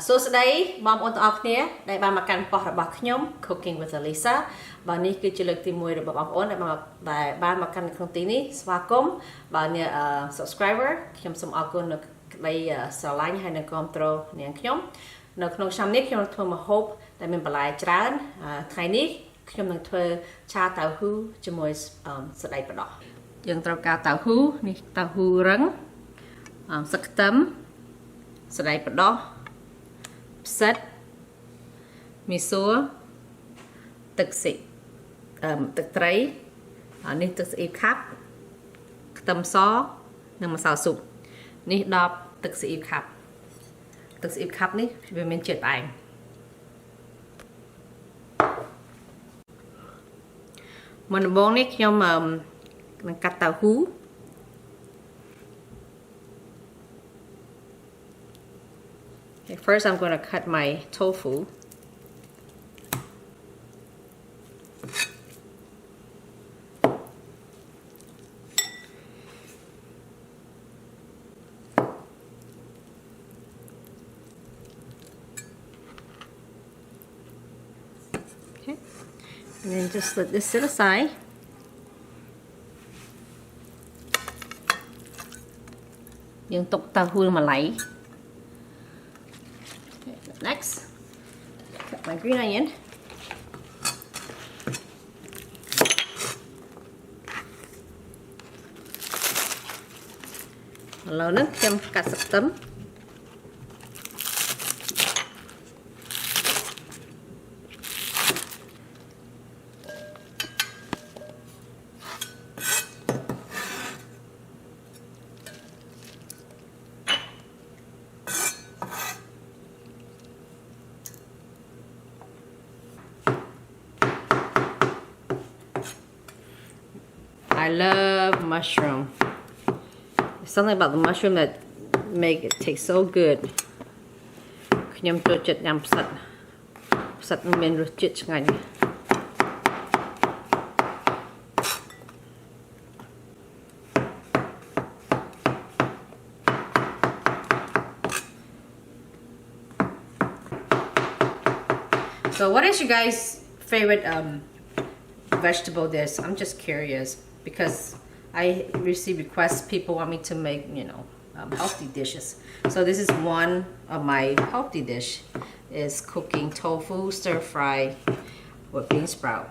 សួស្តីបងប្អូនទាំងអស់គ្នាដែលបានមកកាន់ប៉ុស្តិ៍របស់ខ្ញុំ Cooking with Elisa បាទនេះគឺជាលើកទី1របស់បងប្អូនដែលបានមកកាន់ក្នុងទីនេះស្វាគមន៍បាទអ្នក subscriber ខ្ញុំសូមអរគុណនៅក្តីស្រឡាញ់ហើយនឹងគាំទ្រនាងខ្ញុំនៅក្នុងឆ្នាំនេះខ្ញុំធ្វើម្ហូបដែលមានបន្លែច្រើនថ្ងៃនេះខ្ញុំនឹងធ្វើឆាតៅហ៊ូជាមួយសណ្តែកបដោះយើងត្រូវការតៅហ៊ូនេះតៅហ៊ូរឹងសឹកខ្ទឹមសណ្តែកបដោះផ្សិតមីសួរទឹកស៊ីទឹកត្រីនេះទឹកស្អ៊ីវខាប់ខ្ទឹមសនិងម្សៅស៊ុបនេះ10ទឹកស្អ៊ីវខាប់ទឹកស្អ៊ីវខាប់នេះវាមានជាតិផ្អែមមុនដំបូងនេះខ្ញុំនឹងកាត់តៅហ៊ូFirst, I'm going to cut my tofu. Okay, and then just let this sit aside. Yung tok tahu malay. Next, cut my green onion. Lâu nữa,ខ្ញុំកាត់សឹកខ្ទឹមI love mushroom. There's something about the mushroom that make it taste so good. ខ្ញុំចូលចិត្តញ៉ាំផ្សិតនឹងមានរសជាតិឆ្ងាញ់ So what is your guys' favorite vegetable dish? I'm just curious. Because I receive requests, people want me to make, healthy dishes. So this is one of my healthy dish, is cooking tofu stir fry with bean sprout.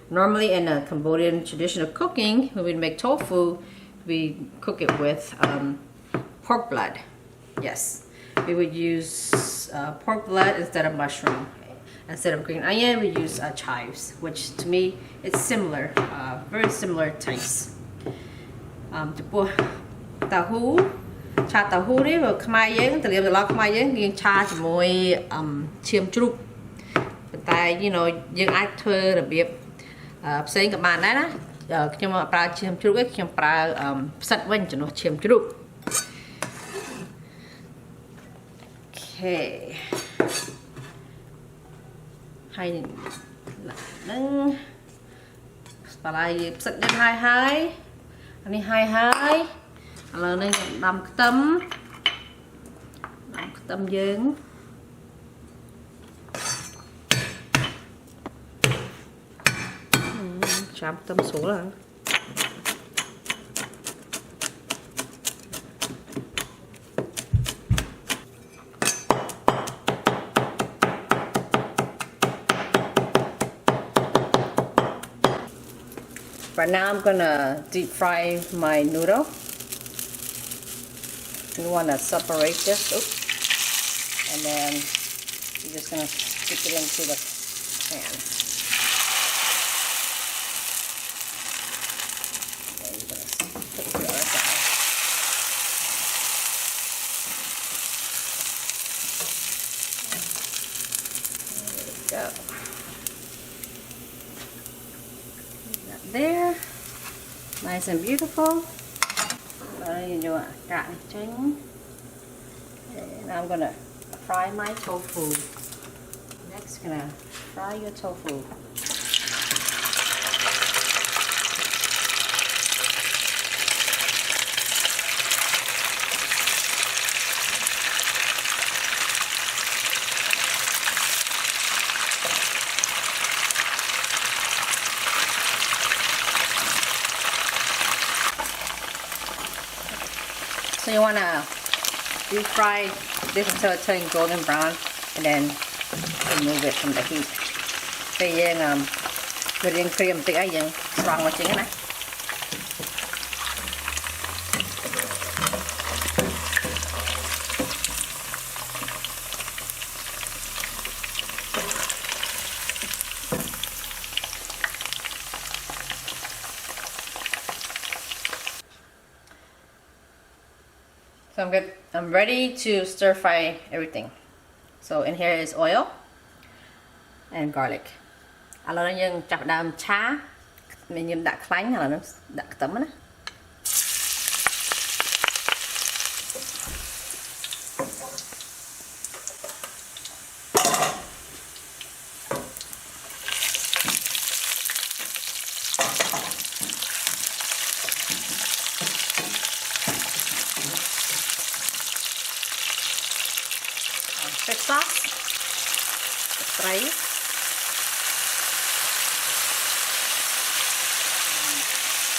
Normally in a Cambodian traditional cooking, when we make tofu, we cook it with pork blood. Yes, we would use pork blood instead of mushroom. Instead of green onion, we use chives, which to me it's similar, very similar taste. ចំពោះតៅហ៊ូឆាតៅហ៊ូនេះខ្មែរយើងត្រៀមត្រឡប់ខ្មែរយើងឆាជាមួយឈាមជ្រូកប៉ុន្តែយើងអាចធ្វើរបៀបផ្សេងក៏បានដែរណាខ្ញុំប្រើឈាមជ្រូកឯងខ្ញុំប្រើផ្សិតវិញជំនួសឈាមជ្រូក Okay ហើយនឹងស្លាយផ្សិតយើងហើយអានេះហើយឥឡូវនេះខ្ញុំដាំខ្ទឹមយើងចាំខ្ទឹមស្រួលហ្នឹងRight now I'm gonna deep fry my noodle. You want to separate this, and then you're just gonna stick it into the pan. And you're gonna put the other side. There we go. There, nice and beautiful. And I'm gonna fry my tofu. Next, gonna fry your tofu. you want to deep fry this until it turns golden brown and then remove it from the heat. Thì riêng cream tí ấy dương xoắn vào chính này. So I'm ready to stir fry everything. So in here is oil and garlic. Alo nó nhưng chặt đam chá mình nhâm đã khánh hay là nó đã tấm á. Fish sauce, rice,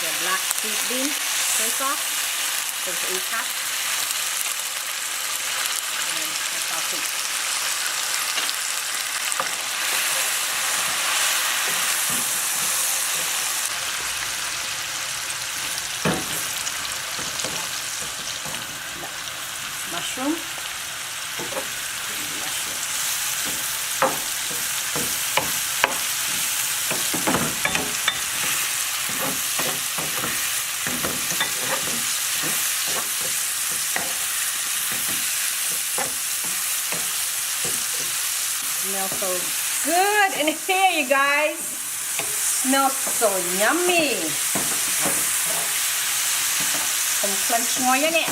the black sweet bean soy sauce, there's 8 cups, and the sausage. Mushroom. Smells so good in here, you guys. Smells so yummy. Không crunch ngon vậy nè.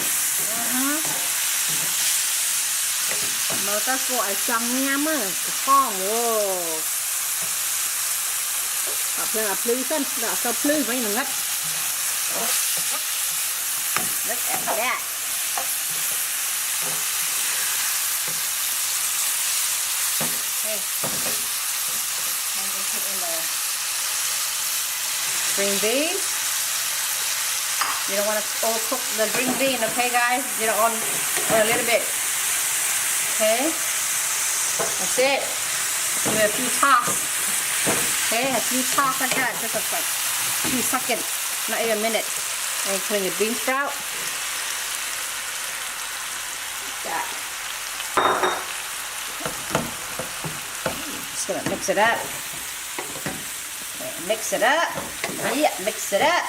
Màu ta gọi trắng nha mơ, con ồ. Tập là plư sân, đã sao plư với nó ngất. Look at that. Okay, I'm going to put in the green beans. You don't want to overcook the green bean, okay guys? You don't want a little bit. Okay, that's it. Give it a few toss. Okay, a few toss like that, just like 2 seconds, not even a minute. And put in your bean sprout. Like that. Just gonna mix it up. Okay, mix it up. Yeah, mix it up.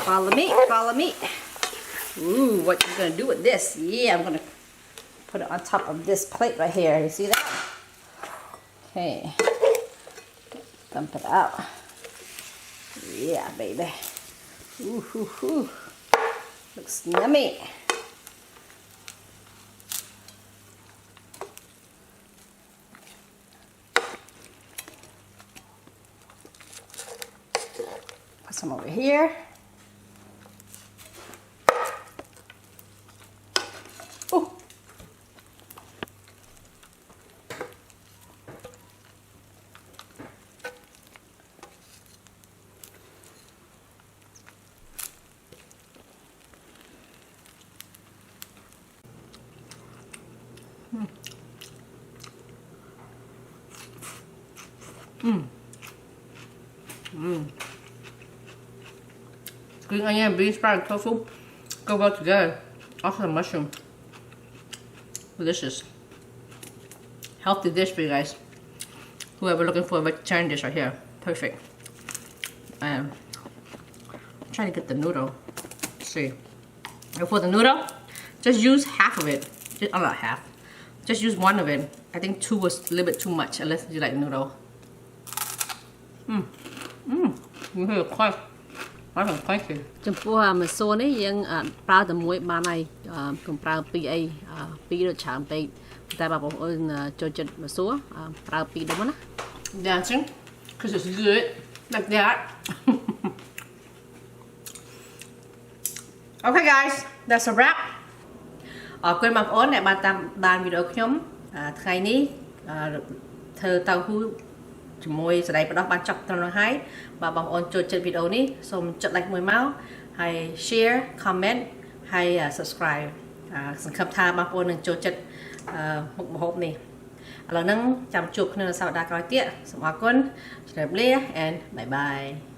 Follow me, follow me. Ooh, what you gonna do with this? Yeah, I'm gonna put it on top of this plate right here. You see that? Okay. Dump it out. Yeah, baby. Ooh, hoo, hoo. Looks yummy. Put some over here. Green onion, bean sprout, and tofu go well together. Also the mushroom. Delicious. Healthy dish for you guys. Whoever looking for a vegetarian dish right here. Perfect. I'm trying to get the noodle. Let's see. And for the noodle, just use half of it. Just, oh, not half. Just use one of it. I think 2 was a little bit too much unless you like noodle. You hear it quite.ចំពោះម្សៅនេះយើងប្រើតែមួយបានហើយកុំប្រើពីរអីពីរដូចច្រើនពេកតែបងប្អូនចូលចិត្តម្សៅប្រើពីរដុំណា Dancing because it's good like that. Okay guys, that's a wrap. អរគុណបងប្អូនដែលបានតាមដានវីដេអូខ្ញុំថ្ងៃនេះ ធ្វើតៅហ៊ូជាមួយសណ្ដែកបដោះបានចប់ត្រឹមនោះហើយបើបងប្អូនចូលចិត្តវីដេអូនេះសូមចុច like មួយមកហើយ share comment ហើយ subscribe សង្ឃឹមថាបងប្អូននឹងចូលចិត្តមុខម្ហូបនេះឥឡូវហ្នឹងចាំជួបគ្នានៅសប្តាហ៍ក្រោយទៀតសូមអរគុណជម្រាបលា and bye bye